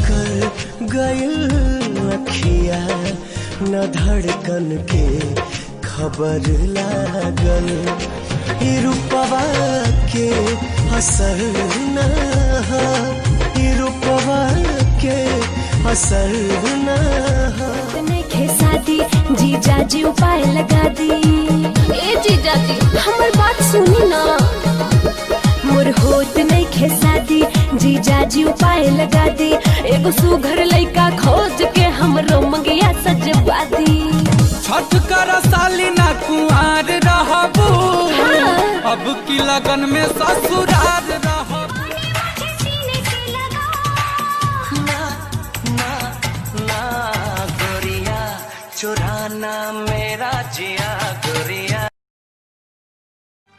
कर गयल अखिया न धड़कन के खबर लागल। रूपवा के असर न रूपवा के असर न शादी जीजा जी उपाय लगा दी। ए जीजा जी हमार बात सुनी ना, मोर होत नहीं खे शादी जीजा जी उपाय लगा दी। एगो सुघर लइका खोज के हमरो मंगिया सजवा दी। छठ कर साली ना कुआर रहबू, अब की लगन में ससुरार रहबू। चुराना मेरा जिया गोरिया।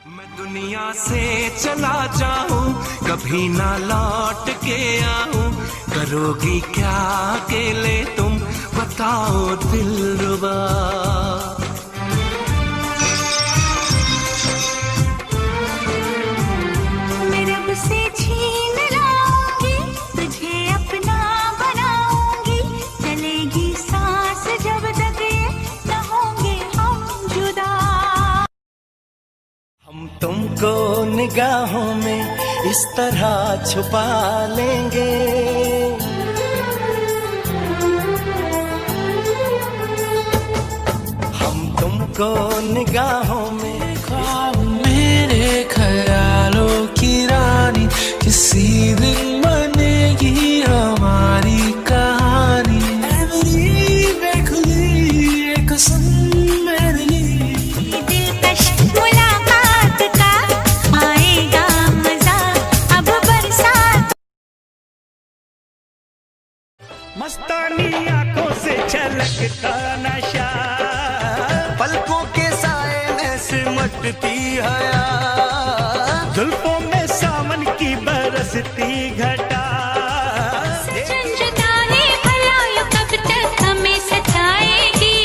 मैं दुनिया से चला जाऊं कभी ना लौट के आऊं, करोगी क्या अकेले तुम बताओ दिलरुबा। मेरे रब से छीन लाऊंगी तुझे अपना बनाऊंगी, चलेगी सांस जब तक ये न होंगे हम जुदा। हम तुमको निगाहों में इस तरह छुपा लेंगे, हम तुमको निगाहों में मेरे ख्यालों की रानी, किसी दिन बनेगी हमारी कहानी। मेरी बेखुदी कसम मेरी, दिलकश मुलाकात का आएगा मजा अब बरसात। मस्तानी आंखों से छलकता नशा, पलकों के साए में सिमटती हया, जुल्फों में सावन की बरसती घटा। जाने भला ये कब तक हमें सताएगी,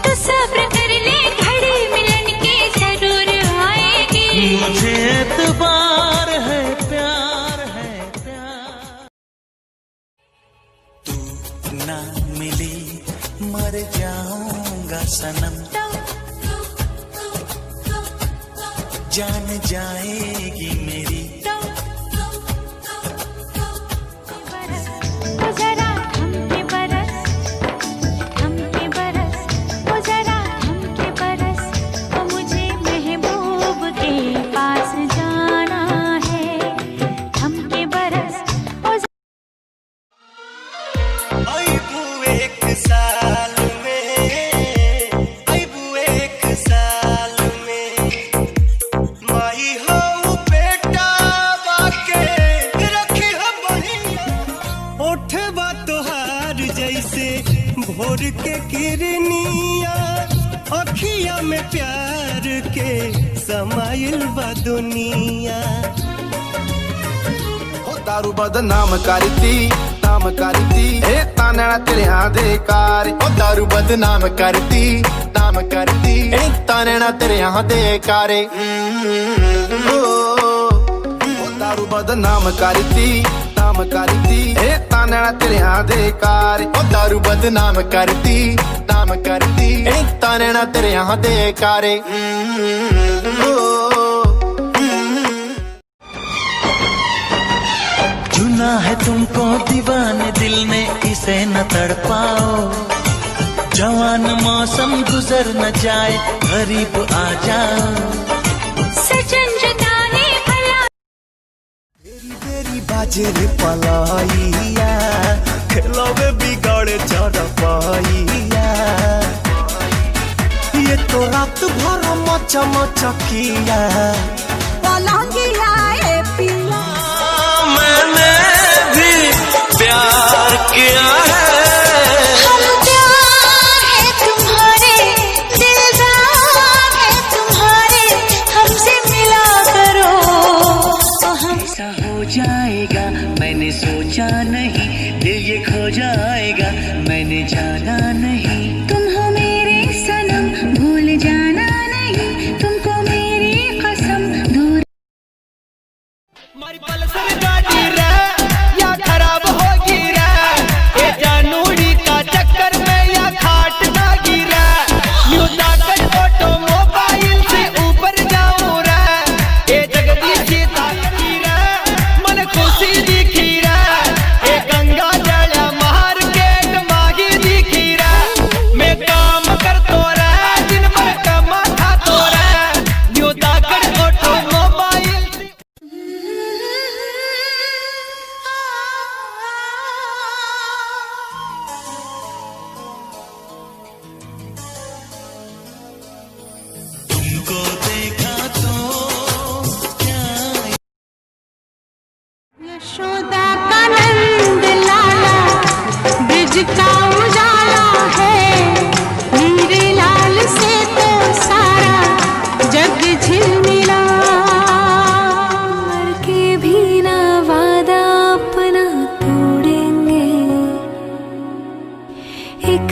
तो सब्र कर ले घड़ी मिलन के जरूर आएगी। मुझे एतबार है प्यार है प्यार। तू ना मिली मर जाऊंगा सनम, जान जाएगी मेरी। वो जरा थमके बरस, थमके बरस, वो जरा थमके बरस, वो मुझे महबूब के पास जाना है। थमके बरस अबू एक साल में, अबू एक साल में, माई हो बेटा बाके रखी हम बढ़िया। ओठवा तोहार जैसे भोर के किरनिया, अखिया में प्यार के समाइल बा दुनिया। दारू बदनाम करती नाम करती ए तानना तेरे हाँ दे कार। ओ दारू बदनाम करती नाम करती ए तानना तेरे हाँ दे कारे। ओ दारू बदनाम करती नाम करती ए तानना तेरे हाँ दे कार। ओ दारू बदनाम करती नाम करती ए तानना तेरे हाँ दे कारे। चुना है तुमको दीवाने दिल ने, इसे न तड़पाओ। जवान मौसम गुजर न जाए, गरीब आ जाओ। सजन जताने भला तेरी तेरी बाजे रे पलाइया, खेलोगे बिगड़े चढ़पाइया। ये तो रात भर मचा मचा किया, पलंगिया ए पिया। मैंने भी प्यार किया है। हम प्यार है तुम्हारे, दिलदार है तुम्हारे, हमसे मिला करो तो हम। ऐसा हो जाएगा मैंने सोचा नहीं, दिल ये खो जाएगा मैंने जाना नहीं। तुम हो मेरे सनम, भूल जाना नहीं, तुमको मेरी कसम दूर। हमारी पल्सर गाड़ी रे या खराब होगी रे,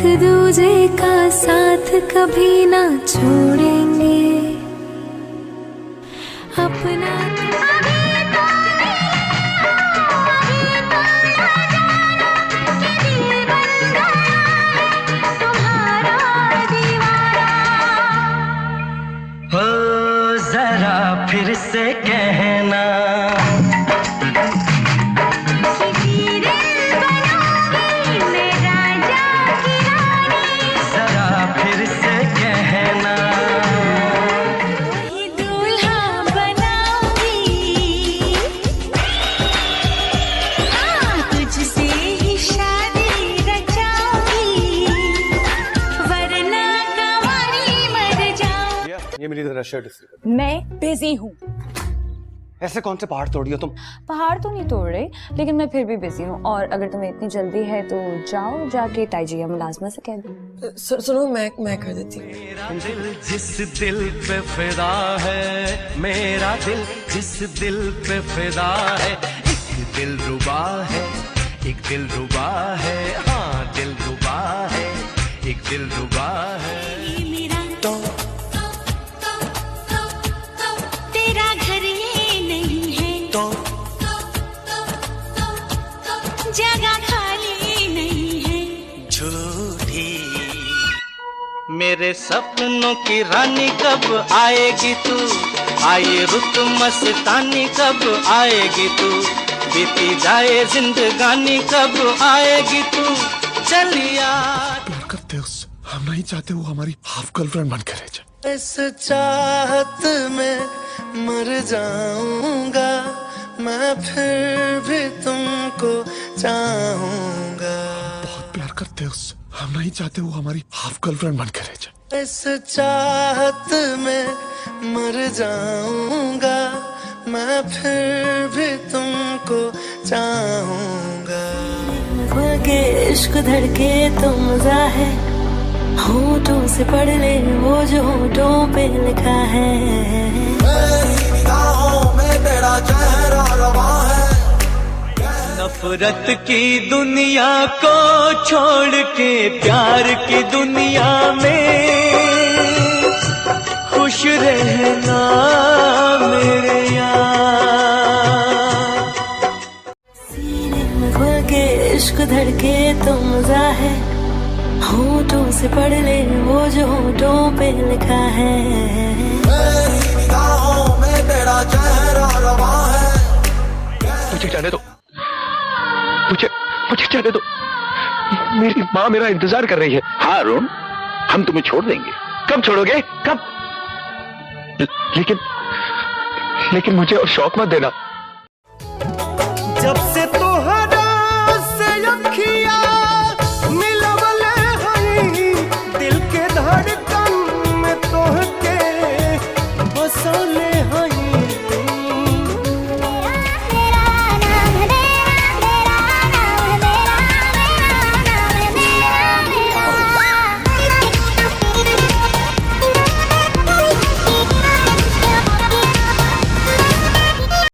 दूजे का साथ कभी ना छोड़ेंगे अपना। हो जरा फिर से कहना जरा फिर से कहना दूल्हा बनाऊंगी, हाँ तुझसे ही शादी रचाऊंगी, वरना कंवारी मर जाऊं। ये मेरी जरा शर्ट इस्त्री कर। मैं बिजी हूँ। ऐसे कौन से पहाड़ तोड़ दिया तुम? पहाड़ तो नहीं तोड़ रही, लेकिन मैं फिर भी बिजी हूँ। और अगर तुम्हें इतनी जल्दी है तो जाओ, जाके ताइजिया मुलाजमा से कह दो। सुनो, मैं कर देती हूँ। मेरा दिल जिस दिल पे फिदा है, मेरा दिल जिस दिल पे फिदा है, एक दिल रुबा है, एक दिल रुबा है, हाँ दिल रुबा है, एक दिल रुबा है। तेरा घर ये नहीं है, जगह खाली नहीं है। झूठी मेरे सपनों की रानी कब आएगी तू, आए रुत मस्तानी कब आएगी तू, बीती जाए जिंदगानी कब आएगी तू, चलिया। प्यार करते हो उससे, हम नहीं चाहते वो हमारी हाफ गर्लफ्रेंड बन के रह जाए। इस चाहत में मर जाऊंगा मैं, फिर भी तुमको चाहूंगा। बहुत प्यार करते हो उससे, हम नहीं चाहते वो हमारी हाफ गर्लफ्रेंड बन के रह जाए। इस चाहत में मर जाऊंगा मैं, फिर भी तुमको चाहूंगा। खुल के इश्क धड़के तो मजा है, होठों से पढ़ ले वो जो होठों पे लिखा है। मेरी निगाहों में तेरा चेहरा रवा है। नफरत की दुनिया को छोड़ के प्यार की दुनिया में खुश रहना मेरे यार। सीने में खुल के इश्क धड़के तो मजा है, होठों से पढ़ ले वो जो होठों पे लिखा है। मेरी निगाहों में तेरा चेहरा रवा है। मुझे जाने दो, मुझे जाने दो। मेरी माँ मेरा इंतजार कर रही है। हाँ अरुण, हम तुम्हें छोड़ देंगे। कब छोड़ोगे? कब? लेकिन मुझे और शौक मत देना।